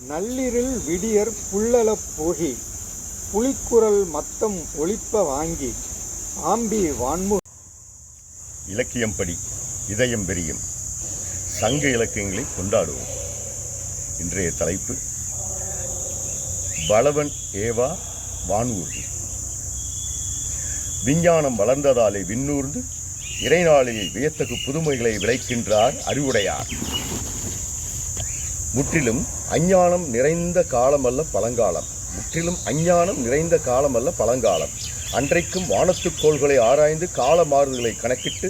நள்ளிருள் விடியற் புல்லலப் போகி புலிக்குரல் மத்தம் ஒலிப்ப வாங்கி ஆம்பி வான்மு. இலக்கியம் படி இதயம் பெரியும் சங்க இலக்கியங்களை கொண்டாடுவோம். இன்றைய தலைப்பு பலவன் ஏவா வானூர்தி. விஞ்ஞானம் வளர்ந்ததாலே விண்ணூர்ந்து இறைநாளில் வியத்தகு புதுமைகளை விளைக்கின்றார் அறிவுடையார். முற்றிலும் அஞ்ஞானம் நிறைந்த காலமல்ல பழங்காலம். முற்றிலும் அஞ்ஞானம் நிறைந்த காலமல்ல பழங்காலம். அன்றைக்கும் வானத்துக் கோள்களை ஆராய்ந்து கால மாறுதல்களை கணக்கிட்டு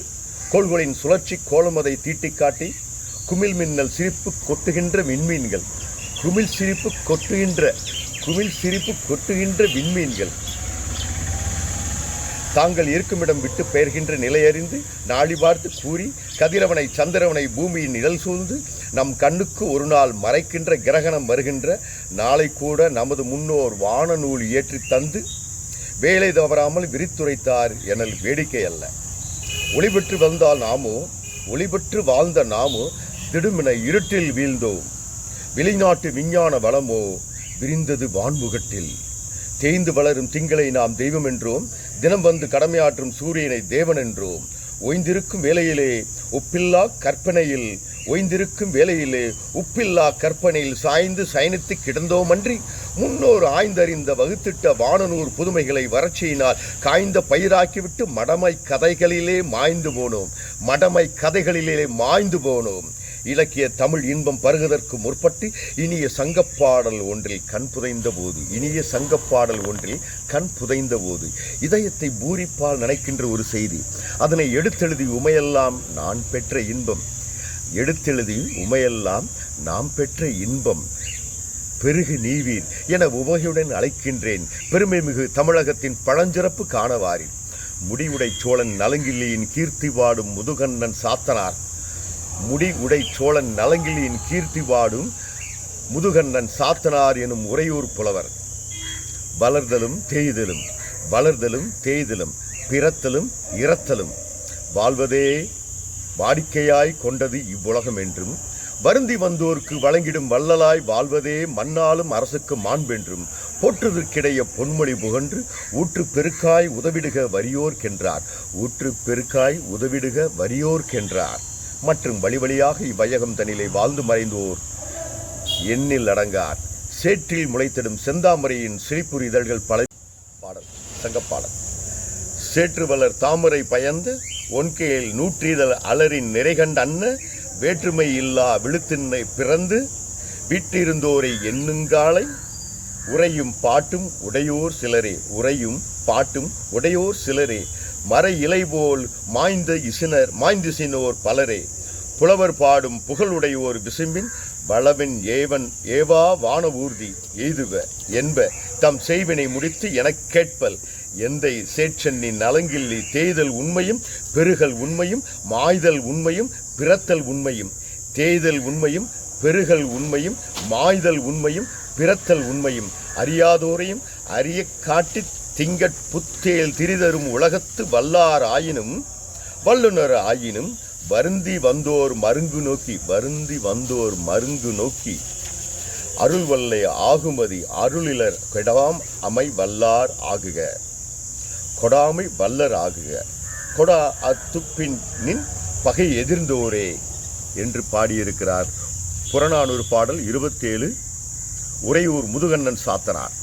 கோள்களின் சுழற்சி கோலமதை தீட்டிக்காட்டி குமிழ் மின்னல் சிரிப்பு கொட்டுகின்ற விண்மீன்கள், குமிழ் சிரிப்பு கொட்டுகின்ற விண்மீன்கள் தாங்கள் இருக்குமிடம் விட்டு பெயர்கின்ற நிலையறிந்து நாடி பார்த்து கூறி கதிரவனை சந்திரவனை பூமியின் நிழல் சூழ்ந்து நம் கண்ணுக்கு ஒரு நாள் மறைக்கின்ற கிரகணம் வருகின்ற நாளை கூட நமது முன்னோர் வான நூல் இயற்றி தந்து வேலை தவறாமல் விரித்துரைத்தார் எனல் வேடிக்கை அல்ல. ஒளிபெற்று வாழ்ந்த நாமோ திடுமென இருட்டில் வீழ்ந்தோம். வெளிநாட்டு விஞ்ஞான வளமோ விரிந்தது வான்முகட்டில். தேய்ந்து வளரும் திங்களை நாம் தெய்வம் என்றோம், தினம் வந்து கடமையாற்றும் சூரியனை தேவன் என்றோம். ஓய்ந்திருக்கும் வேளையிலே உப்பில்லா கற்பனையில் சாய்ந்து சயனித்து கிடந்தோமன்றி முன்னோர் ஆய்ந்தறிந்த வகுத்திட்ட வானநூர் புதுமைகளை வறட்சியினால் காய்ந்த பயிராக்கிவிட்டு மடமை கதைகளிலே மாய்ந்து போனோம். இலக்கிய தமிழ் இன்பம் பருகுதற்கு முற்பட்டு இனிய சங்கப்பாடல் ஒன்றில் கண் புதைந்த போது இதயத்தை பூரிப்பால் நினைக்கின்ற ஒரு செய்தி. அதனை எடுத்தெழுதி உமையெல்லாம் நாம் பெற்ற இன்பம் பெருகு நீவீர் என உவகையுடன் அழைக்கின்றேன். பெருமை மிகு தமிழகத்தின் பழஞ்சிறப்பு காணவாரில். முடிவுடை சோழன் நலங்கிள்ளியின் கீர்த்தி வாடும் முதுகண்ணன் சாத்தனார் முதுகண்ணன் சாத்தனார் எனும் உறையூர் புலவர். வளர்தலும் தேய்தலும் பிறத்தலும் இறத்தலும் வாழ்வதே வாடிக்கையாய் கொண்டது இவ்வுலகம் என்றும் வருந்தி வந்தோர்க்கு வழங்கிடும் வள்ளலாய் வாழ்வதே மன்னாலும் அரசுக்கு மாண்பென்றும் போற்றுதற்கிடைய பொன்மொழி புகன்று ஊற்று பெருக்காய் உதவிடுக வறியோர்க்கென்றார். மற்றும் வழியாக இவ்வையகம் தனிலே வாழ்ந்து மறைந்தோர் எண்ணில் அடங்கார். சேற்றில் முளைத்திடும் செந்தாமரையின் சிரிப்புரி இதழ்கள் பல பாடல் சங்கப்பாடல். சேற்று வளர் தாமரை பயந்து ஒன்கேல் நூற்றீதல் அலரின் நிறைகண்ட அன்ன வேற்றுமை இல்லா விழுத்தின்னை பிறந்து வீட்டிருந்தோரை எண்ணுங்காலை உறையும் பாட்டும் உடையோர் சிலரே மறை இலை போல் மாய்ந்திசினோர் பலரே புலவர் பாடும் புகழுடையோர் விசும்பின் வளவின் ஏவா வான ஊர்தி எய்துவ என்ப தம் செய்வினை முடித்து எனக் கேட்பல் எந்தை சேற்றன்னின் நலங்கிள்ளி தேய்தல் உண்மையும் பெருகல் உண்மையும் மாய்தல் உண்மையும் பிறத்தல் உண்மையும் தேய்தல் உண்மையும் பெருகல் உண்மையும் மாய்தல் உண்மையும் பிறத்தல் உண்மையும் அறியாதோரையும் அறிய காட்டி திங்கட் புத்தேல் திரிதரும் உலகத்து வல்லுனர் ஆயினும் வருந்தி வந்தோர் மருங்கு நோக்கி அருள்வல்லை ஆகுமதி அருளிலர் கெடாம் அமை வல்லார் ஆகுக கொடாமை வல்லர் ஆகுக கொடா அத்துப்பின் பகை எதிர்ந்தோரே என்று பாடியிருக்கிறார். புறநானூறு பாடல் 27 உறையூர் முதுகண்ணன் சாத்தனார்.